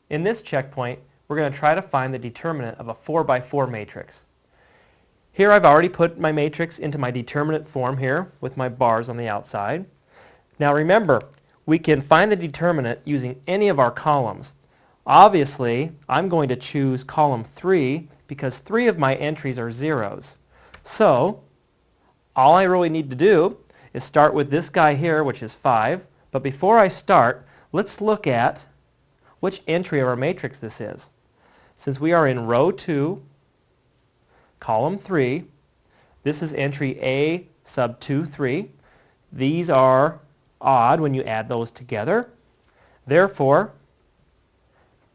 In this checkpoint, we're going to try to find the determinant of a 4 by 4 matrix. Here I've already put my matrix into my determinant form here with my bars on the outside. Now remember, we can find the determinant using any of our columns. Obviously, I'm going to choose column 3 because 3 of my entries are zeros. So, all I really need to do is start with this guy here, which is 5. But before I start, let's look at which entry of our matrix this is. Since we are in row 2, column 3, this is entry A sub 2, 3. These are odd when you add those together. Therefore,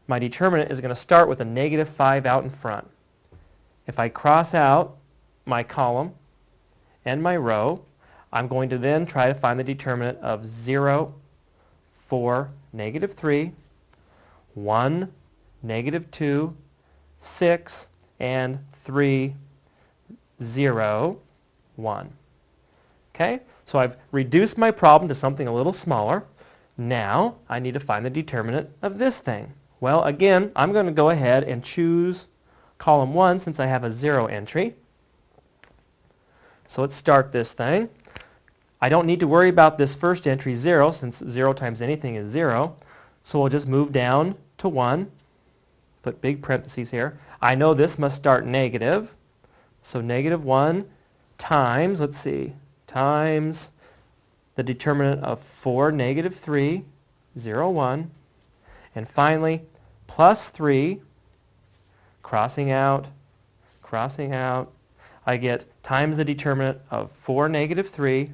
my determinant is going to start with a negative 5 out in front. If I cross out my column and my row, I'm going to then try to find the determinant of 0, 4, negative 3, 1, negative 2, 6, and 3, 0, 1. Okay? So I've reduced my problem to something a little smaller. Now I need to find the determinant of this thing. Well, again, I'm going to go ahead and choose column 1 since I have a 0 entry. So let's start this thing. I don't need to worry about this first entry 0 since 0 times anything is 0. So we'll just move down to 1. Put big parentheses here. I know this must start negative. So negative 1 times, let's see, times the determinant of 4, negative 3, 0, 1. And finally, plus 3, crossing out, I get times the determinant of 4, negative 3,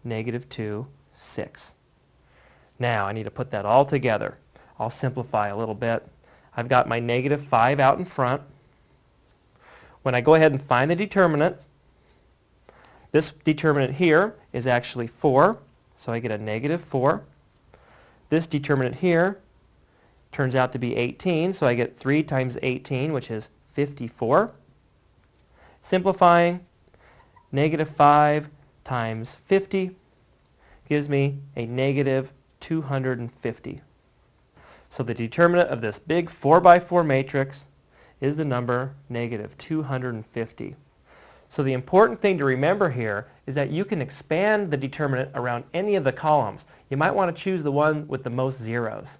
negative 2, 6. Now I need to put that all together. I'll simplify a little bit. I've got my negative 5 out in front. When I go ahead and find the determinant, this determinant here is actually 4, so I get a negative 4. This determinant here turns out to be 18, so I get 3 times 18, which is 54. Simplifying, negative 5 times 50 gives me a negative 250. So the determinant of this big 4 by 4 matrix is the number negative 250. So the important thing to remember here is that you can expand the determinant around any of the columns. You might want to choose the one with the most zeros.